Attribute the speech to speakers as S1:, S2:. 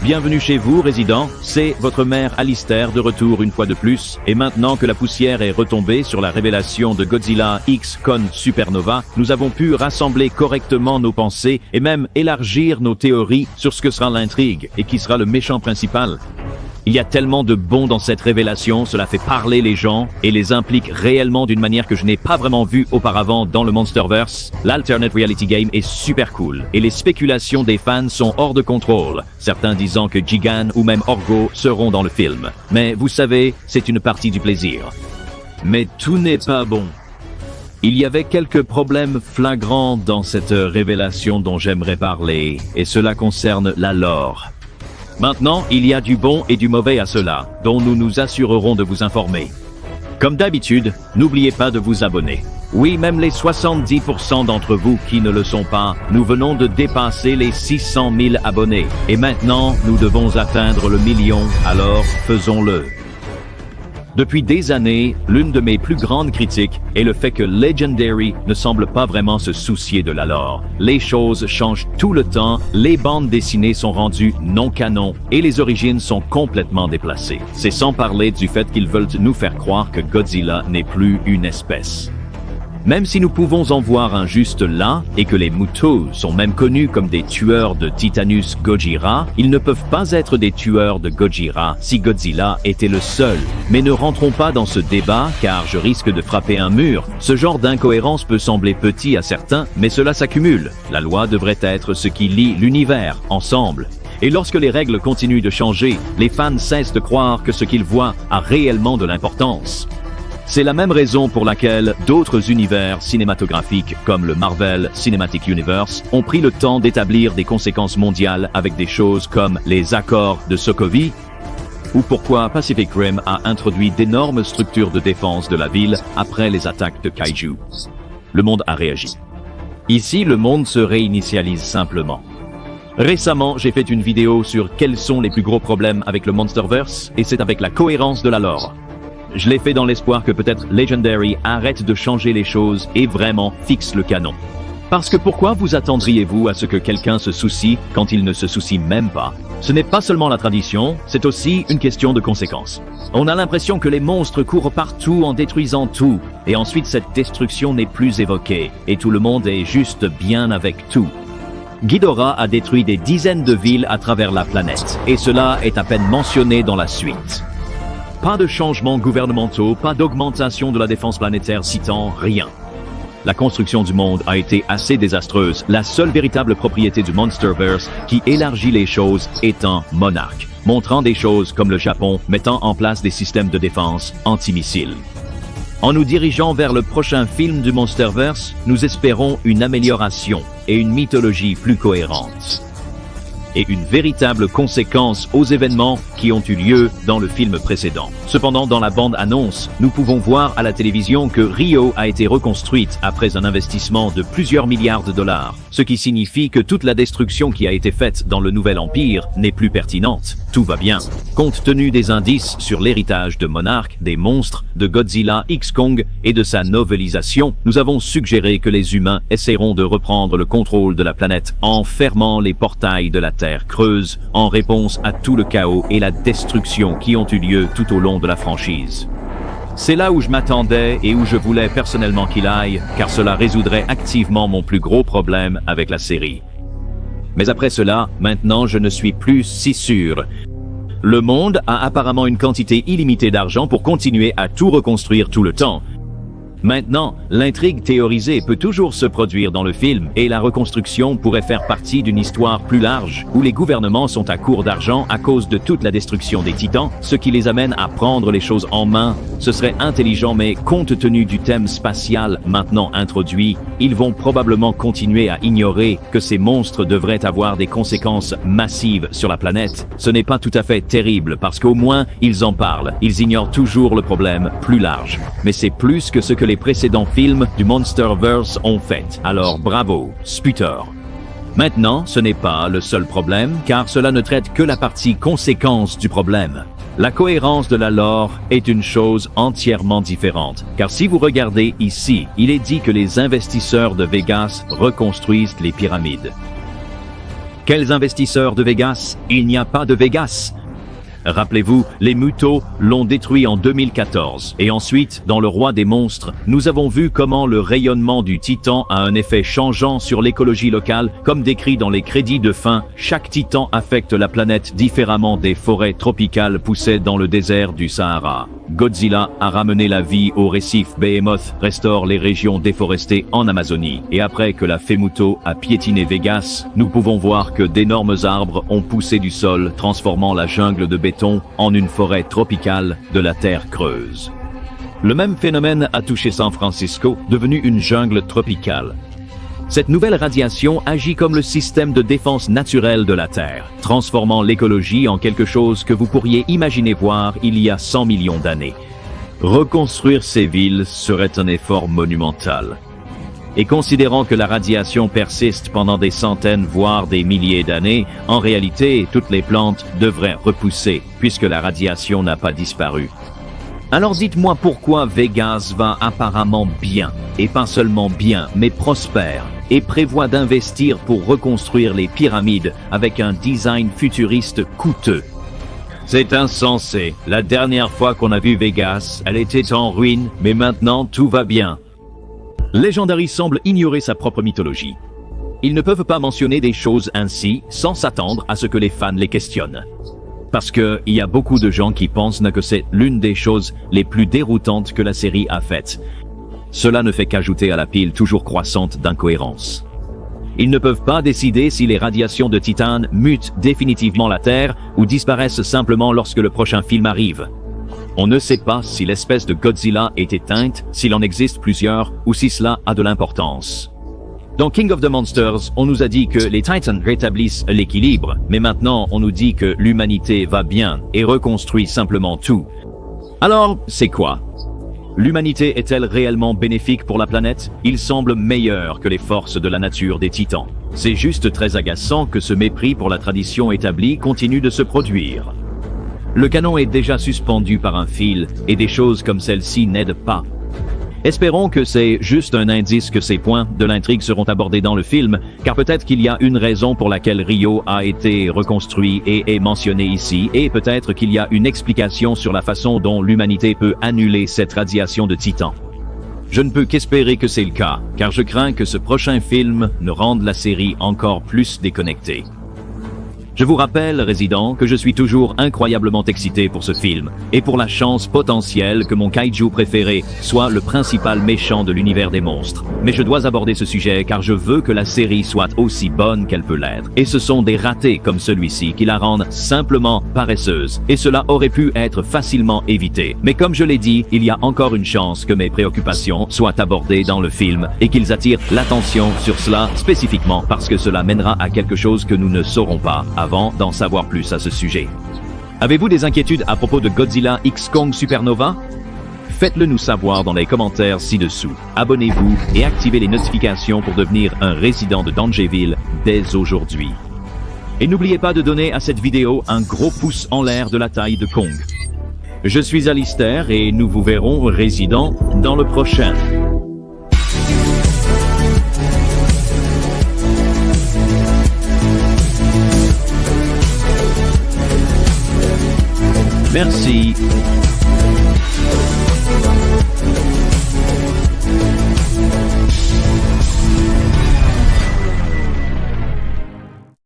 S1: Bienvenue chez vous, résident. C'est votre mère Alistair de retour une fois de plus. Et maintenant que la poussière est retombée sur la révélation de Godzilla X Con Supernova, nous avons pu rassembler correctement nos pensées et même élargir nos théories sur ce que sera l'intrigue et qui sera le méchant principal. Il y a tellement de bon dans cette révélation, cela fait parler les gens et les implique réellement d'une manière que je n'ai pas vraiment vue auparavant dans le Monsterverse. L'Alternate Reality Game est super cool et les spéculations des fans sont hors de contrôle, certains disant que Gigan ou même Orgo seront dans le film. Mais vous savez, c'est une partie du plaisir. Mais tout n'est pas bon. Il y avait quelques problèmes flagrants dans cette révélation dont j'aimerais parler, et cela concerne la lore. Maintenant, il y a du bon et du mauvais à cela, dont nous nous assurerons de vous informer. Comme d'habitude, n'oubliez pas de vous abonner. Oui, même les 70% d'entre vous qui ne le sont pas, nous venons de dépasser les 600 000 abonnés. Et maintenant, nous devons atteindre le million, alors faisons-le. Depuis des années, l'une de mes plus grandes critiques est le fait que Legendary ne semble pas vraiment se soucier de la lore. Les choses changent tout le temps, les bandes dessinées sont rendues non canon et les origines sont complètement déplacées. C'est sans parler du fait qu'ils veulent nous faire croire que Godzilla n'est plus une espèce. Même si nous pouvons en voir un juste là, et que les Mutos sont même connus comme des tueurs de Titanus Gojira, ils ne peuvent pas être des tueurs de Gojira si Godzilla était le seul. Mais ne rentrons pas dans ce débat, car je risque de frapper un mur. Ce genre d'incohérence peut sembler petit à certains, mais cela s'accumule. La loi devrait être ce qui lie l'univers ensemble. Et lorsque les règles continuent de changer, les fans cessent de croire que ce qu'ils voient a réellement de l'importance. C'est la même raison pour laquelle d'autres univers cinématographiques comme le Marvel Cinematic Universe ont pris le temps d'établir des conséquences mondiales avec des choses comme les accords de Sokovie, ou pourquoi Pacific Rim a introduit d'énormes structures de défense de la ville après les attaques de Kaiju. Le monde a réagi. Ici, le monde se réinitialise simplement. Récemment, j'ai fait une vidéo sur quels sont les plus gros problèmes avec le Monsterverse, et c'est avec la cohérence de la lore. Je l'ai fait dans l'espoir que peut-être Legendary arrête de changer les choses et vraiment fixe le canon. Parce que pourquoi vous attendriez-vous à ce que quelqu'un se soucie quand il ne se soucie même pas? Ce n'est pas seulement la tradition, c'est aussi une question de conséquences. On a l'impression que les monstres courent partout en détruisant tout, et ensuite cette destruction n'est plus évoquée, et tout le monde est juste bien avec tout. Ghidorah a détruit des dizaines de villes à travers la planète, et cela est à peine mentionné dans la suite. Pas de changements gouvernementaux, pas d'augmentation de la défense planétaire citant rien. La construction du monde a été assez désastreuse, la seule véritable propriété du Monsterverse qui élargit les choses étant Monarch, montrant des choses comme le Japon mettant en place des systèmes de défense anti-missiles. En nous dirigeant vers le prochain film du Monsterverse, nous espérons une amélioration et une mythologie plus cohérente. Et une véritable conséquence aux événements qui ont eu lieu dans le film précédent. Cependant, dans la bande-annonce, nous pouvons voir à la télévision que Rio a été reconstruite après un investissement de plusieurs milliards de dollars, ce qui signifie que toute la destruction qui a été faite dans le Nouvel Empire n'est plus pertinente. Tout va bien. Compte tenu des indices sur l'héritage de Monarch, des monstres, de Godzilla X Kong et de sa novelisation, nous avons suggéré que les humains essaieront de reprendre le contrôle de la planète en fermant les portails de la Terre creuse en réponse à tout le chaos et la destruction qui ont eu lieu tout au long de la franchise. C'est là où je m'attendais et où je voulais personnellement qu'il aille, car cela résoudrait activement mon plus gros problème avec la série. Mais après cela, maintenant je ne suis plus si sûr. Le monde a apparemment une quantité illimitée d'argent pour continuer à tout reconstruire tout le temps. Maintenant, l'intrigue théorisée peut toujours se produire dans le film et la reconstruction pourrait faire partie d'une histoire plus large où les gouvernements sont à court d'argent à cause de toute la destruction des titans, ce qui les amène à prendre les choses en main. Ce serait intelligent, mais compte tenu du thème spatial maintenant introduit, ils vont probablement continuer à ignorer que ces monstres devraient avoir des conséquences massives sur la planète. Ce n'est pas tout à fait terrible parce qu'au moins ils en parlent. Ils ignorent toujours le problème plus large. Mais c'est plus que ce que les précédents films du Monsterverse ont fait. Alors bravo, Sputer. Maintenant, ce n'est pas le seul problème, car cela ne traite que la partie conséquence du problème. La cohérence de la lore est une chose entièrement différente, car si vous regardez ici, il est dit que les investisseurs de Vegas reconstruisent les pyramides. Quels investisseurs de Vegas? Il n'y a pas de Vegas. Rappelez-vous, les Mutos l'ont détruit en 2014. Et ensuite, dans Le Roi des Monstres, nous avons vu comment le rayonnement du Titan a un effet changeant sur l'écologie locale. Comme décrit dans les crédits de fin, chaque Titan affecte la planète différemment. Des forêts tropicales poussaient dans le désert du Sahara. Godzilla a ramené la vie au récif. Behemoth restaure les régions déforestées en Amazonie. Et après que la Femuto a piétiné Vegas, nous pouvons voir que d'énormes arbres ont poussé du sol, transformant la jungle de béton en une forêt tropicale de la terre creuse. Le même phénomène a touché San Francisco, devenu une jungle tropicale. Cette nouvelle radiation agit comme le système de défense naturel de la Terre, transformant l'écologie en quelque chose que vous pourriez imaginer voir il y a 100 millions d'années. Reconstruire ces villes serait un effort monumental. Et considérant que la radiation persiste pendant des centaines voire des milliers d'années, en réalité, toutes les plantes devraient repousser, puisque la radiation n'a pas disparu. Alors dites-moi pourquoi Vegas va apparemment bien, et pas seulement bien, mais prospère, et prévoit d'investir pour reconstruire les pyramides avec un design futuriste coûteux. C'est insensé. La dernière fois qu'on a vu Vegas, elle était en ruine, mais maintenant tout va bien. Legendary semble ignorer sa propre mythologie. Ils ne peuvent pas mentionner des choses ainsi sans s'attendre à ce que les fans les questionnent. Parce que il y a beaucoup de gens qui pensent que c'est l'une des choses les plus déroutantes que la série a faites. Cela ne fait qu'ajouter à la pile toujours croissante d'incohérences. Ils ne peuvent pas décider si les radiations de titane mutent définitivement la Terre ou disparaissent simplement lorsque le prochain film arrive. On ne sait pas si l'espèce de Godzilla est éteinte, s'il en existe plusieurs ou si cela a de l'importance. Dans King of the Monsters, on nous a dit que les Titans rétablissent l'équilibre, mais maintenant on nous dit que l'humanité va bien et reconstruit simplement tout. Alors, c'est quoi? L'humanité est-elle réellement bénéfique pour la planète? Il semble meilleur que les forces de la nature des Titans. C'est juste très agaçant que ce mépris pour la tradition établie continue de se produire. Le canon est déjà suspendu par un fil, et des choses comme celle-ci n'aident pas. Espérons que c'est juste un indice que ces points de l'intrigue seront abordés dans le film, car peut-être qu'il y a une raison pour laquelle Rio a été reconstruit et est mentionné ici, et peut-être qu'il y a une explication sur la façon dont l'humanité peut annuler cette radiation de Titan. Je ne peux qu'espérer que c'est le cas, car je crains que ce prochain film ne rende la série encore plus déconnectée. Je vous rappelle, résidents, que je suis toujours incroyablement excité pour ce film, et pour la chance potentielle que mon kaiju préféré soit le principal méchant de l'univers des monstres. Mais je dois aborder ce sujet car je veux que la série soit aussi bonne qu'elle peut l'être. Et ce sont des ratés comme celui-ci qui la rendent simplement paresseuse, et cela aurait pu être facilement évité. Mais comme je l'ai dit, il y a encore une chance que mes préoccupations soient abordées dans le film, et qu'ils attirent l'attention sur cela spécifiquement parce que cela mènera à quelque chose que nous ne saurons pas avant d'en savoir plus à ce sujet. Avez-vous des inquiétudes à propos de Godzilla X Kong Supernova? Faites-le nous savoir dans les commentaires ci-dessous. Abonnez-vous et activez les notifications pour devenir un résident de Dangerville dès aujourd'hui. Et n'oubliez pas de donner à cette vidéo un gros pouce en l'air de la taille de Kong. Je suis Alistair et nous vous verrons résidents dans le prochain. Merci.